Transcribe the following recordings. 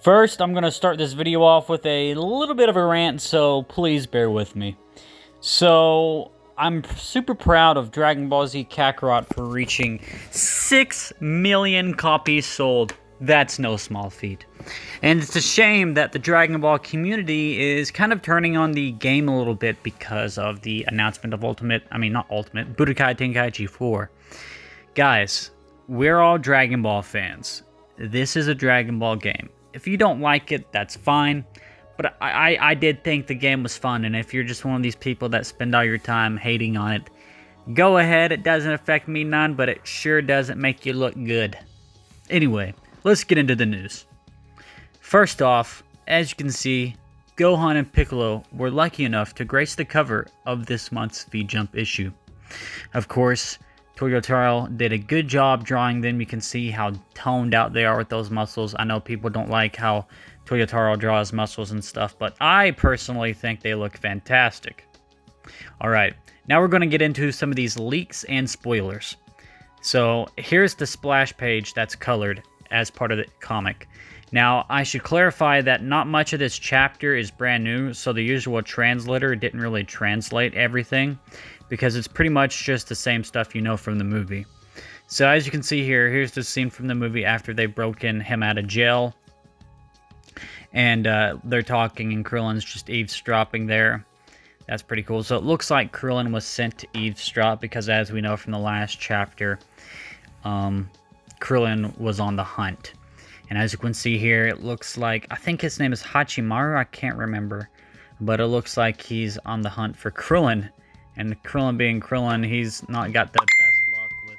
First, I'm going to start this video off with a little bit of a rant, so please bear with me. So, I'm super proud of Dragon Ball Z Kakarot for reaching 6 million copies sold. That's no small feat. And it's a shame that the Dragon Ball community is kind of turning on the game a little bit because of the announcement of Budokai Tenkaichi 4. Guys, we're all Dragon Ball fans. This is a Dragon Ball game. If you don't like it, that's fine. But I did think the game was fun, and if you're just one of these people that spend all your time hating on it, go ahead. It doesn't affect me none, but it sure doesn't make you look good. Anyway, let's get into the news. First off, as you can see, Gohan and Piccolo were lucky enough to grace the cover of this month's V-Jump issue. Of course, Toyotaro did a good job drawing them. You can see how toned out they are with those muscles. I know people don't like how Toyotaro draws muscles and stuff, but I personally think they look fantastic. Alright, now we're going to get into some of these leaks and spoilers. So here's the splash page that's colored as part of the comic. Now, I should clarify that not much of this chapter is brand new, so the usual translator didn't really translate everything, because it's pretty much just the same stuff you know from the movie. So as you can see here, here's the scene from the movie after they've broken him out of jail. And they're talking and Krillin's just eavesdropping there. That's pretty cool. So it looks like Krillin was sent to eavesdrop because, as we know from the last chapter, Krillin was on the hunt. And as you can see here, it looks like, I think his name is Hachimaru, I can't remember. But it looks like he's on the hunt for Krillin. And Krillin being Krillin, he's not got the best luck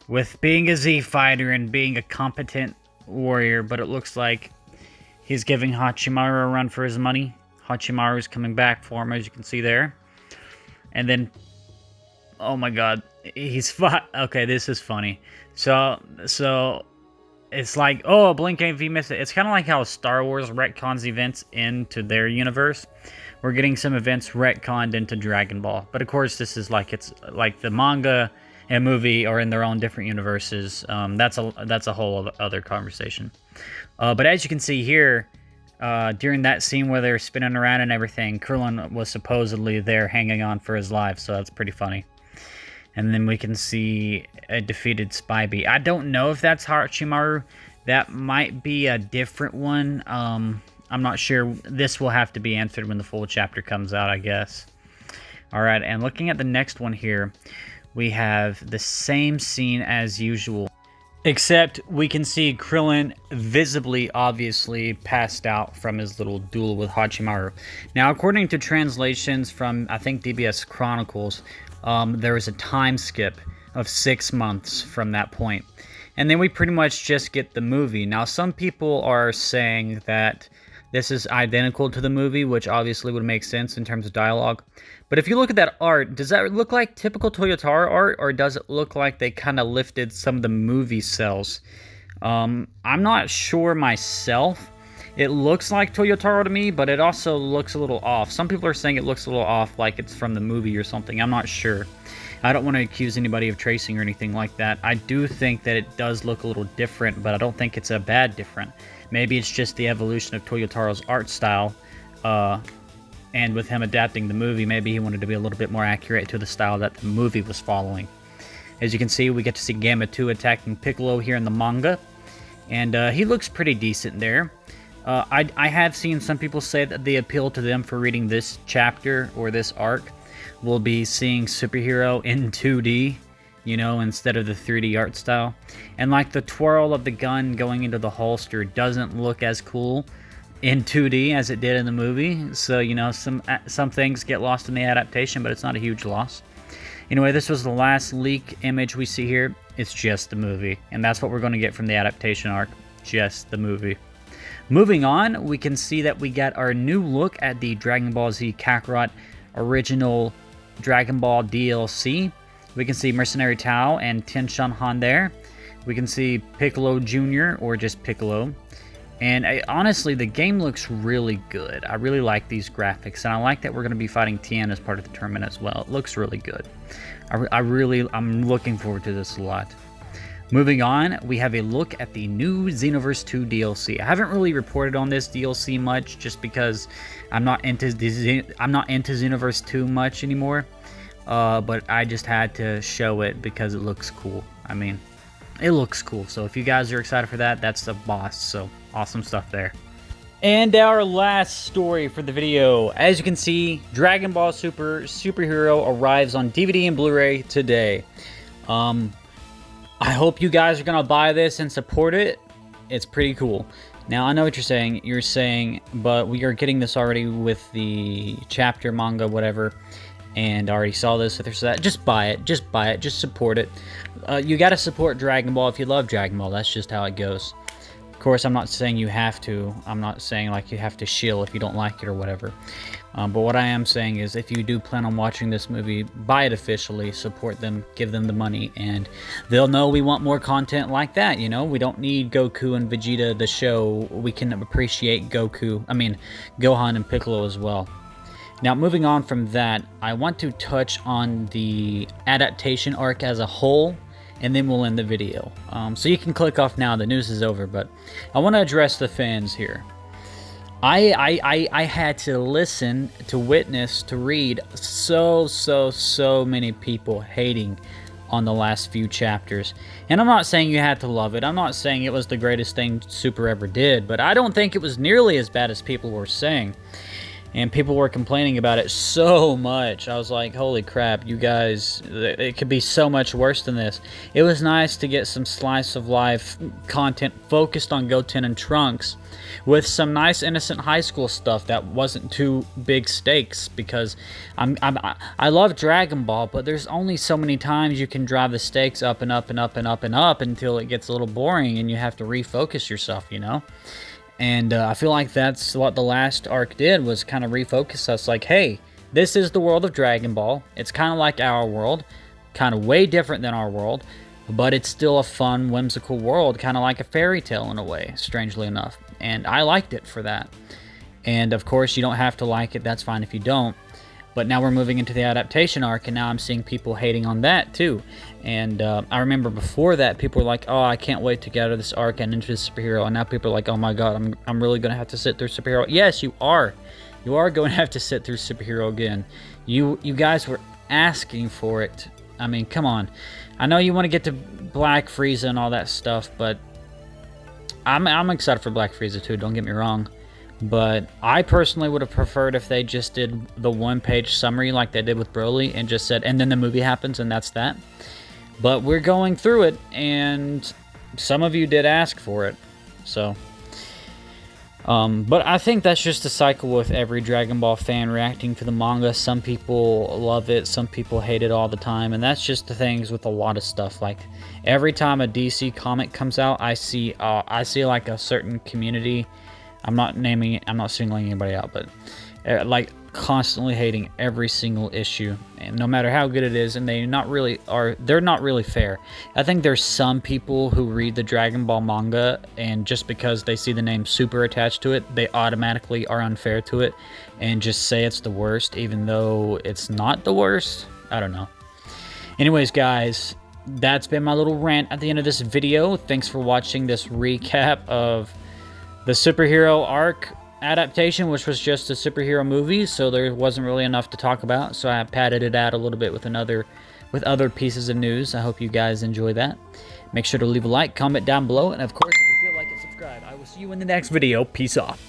with being a Z fighter and being a competent warrior. But it looks like he's giving Hachimaru a run for his money. Hachimaru's coming back for him, as you can see there. And then, oh my god, he's okay, this is funny. So it's like, oh, blink if you miss it. It's kind of like how Star Wars retcons events into their universe. We're getting some events retconned into Dragon Ball. But of course, this is like, it's like the manga and movie are in their own different universes. That's a whole other conversation. But as you can see here, during that scene where they're spinning around and everything, Krillin was supposedly there hanging on for his life. So that's pretty funny. And then we can see a defeated Spy Bee. I don't know if that's Hachimaru. That might be a different one. I'm not sure. This will have to be answered when the full chapter comes out, I guess. Alright, and looking at the next one here, we have the same scene as usual. Except we can see Krillin visibly, obviously, passed out from his little duel with Hachimaru. Now, according to translations from, I think, DBS Chronicles, there was a time skip of 6 months from that point. And then we pretty much just get the movie. Now, some people are saying that this is identical to the movie, which obviously would make sense in terms of dialogue. But if you look at that art, does that look like typical Toyotaro art, or does it look like they kind of lifted some of the movie cells? I'm not sure myself. It looks like Toyotaro to me, but it also looks a little off. Some people are saying it looks a little off, like it's from the movie or something. I'm not sure. I don't want to accuse anybody of tracing or anything like that. I do think that it does look a little different, but I don't think it's a bad different. Maybe it's just the evolution of Toyotaro's art style, and with him adapting the movie, maybe he wanted to be a little bit more accurate to the style that the movie was following. As you can see, we get to see Gamma 2 attacking Piccolo here in the manga, and he looks pretty decent there. I have seen some people say that the appeal to them for reading this chapter or this arc will be seeing superhero in 2D, you know, instead of the 3D art style. And like the twirl of the gun going into the holster doesn't look as cool in 2D as it did in the movie. So, you know, some things get lost in the adaptation, but it's not a huge loss. Anyway, this was the last leak image we see here. It's just the movie. And that's what we're going to get from the adaptation arc. Just the movie. Moving on, we can see that we got our new look at the Dragon Ball Z Kakarot original Dragon Ball DLC. We can see Mercenary Tao and Tien Shan Han there. We can see Piccolo Jr., or just Piccolo. And honestly, the game looks really good. I really like these graphics, and I like that we're going to be fighting Tien as part of the tournament as well. It looks really good. I'm looking forward to this a lot. Moving on, we have a look at the new Xenoverse 2 DLC. I haven't really reported on this DLC much, just because I'm not into Xenoverse 2 much anymore. But I just had to show it because it looks cool. I mean, it looks cool. So if you guys are excited for that, that's the boss. So awesome stuff there. And our last story for the video. As you can see, Dragon Ball Super Superhero arrives on DVD and Blu-ray today. I hope you guys are going to buy this and support it. It's pretty cool. Now, I know what you're saying. You're saying, but we are getting this already with the chapter, manga, whatever. And I already saw this, so there's that. Just buy it. Just buy it. Just support it. You got to support Dragon Ball if you love Dragon Ball. That's just how it goes. Of course, I'm not saying you have to. I'm not saying like you have to shill if you don't like it or whatever. But what I am saying is if you do plan on watching this movie, buy it officially, support them, give them the money, and they'll know we want more content like that, you know? We don't need Goku and Vegeta, the show. We can appreciate Gohan and Piccolo as well. Now, moving on from that, I want to touch on the adaptation arc as a whole, and then we'll end the video. So you can click off now, the news is over, but I want to address the fans here. I had to listen, to witness, to read so many people hating on the last few chapters. And I'm not saying you had to love it. I'm not saying it was the greatest thing Super ever did, but I don't think it was nearly as bad as people were saying. And people were complaining about it so much. I was like, holy crap, you guys, it could be so much worse than this. It was nice to get some slice of life content focused on Goten and Trunks with some nice innocent high school stuff that wasn't too big stakes, because I love Dragon Ball, but there's only so many times you can drive the stakes up and up and up and up and up until it gets a little boring and you have to refocus yourself, you know? And I feel like that's what the last arc did, was kind of refocus us like, hey, this is the world of Dragon Ball. It's kind of like our world, kind of way different than our world, but it's still a fun, whimsical world, kind of like a fairy tale in a way, strangely enough. And I liked it for that. And of course, you don't have to like it. That's fine if you don't. But now we're moving into the adaptation arc, and now I'm seeing people hating on that too. And I remember before that, people were like, oh, I can't wait to get out of this arc and into the superhero. And now people are like, oh my god, I'm really going to have to sit through superhero. Yes, you are. You are going to have to sit through superhero again. You guys were asking for it. I mean, come on. I know you want to get to Black Frieza and all that stuff, but I'm excited for Black Frieza too, don't get me wrong. But I personally would have preferred if they just did the one-page summary like they did with Broly and just said, and then the movie happens and that's that. But we're going through it, and some of you did ask for it. So, but I think that's just a cycle with every Dragon Ball fan reacting to the manga. Some people love it, some people hate it all the time, and that's just the things with a lot of stuff. Like every time a DC comic comes out, I see like a certain community. I'm not singling anybody out, but like constantly hating every single issue, and no matter how good it is, and they're not really fair. I think there's some people who read the Dragon Ball manga, and just because they see the name Super attached to it, they automatically are unfair to it and just say it's the worst, even though it's not the worst. I don't know. Anyways, guys, that's been my little rant at the end of this video. Thanks for watching this recap of the superhero arc adaptation, which was just a superhero movie, so there wasn't really enough to talk about, so I padded it out a little bit with other pieces of news. I hope you guys enjoy that. Make sure to leave a like, comment down below, and of course, if you feel like it, subscribe. I will see you in the next video. Peace off.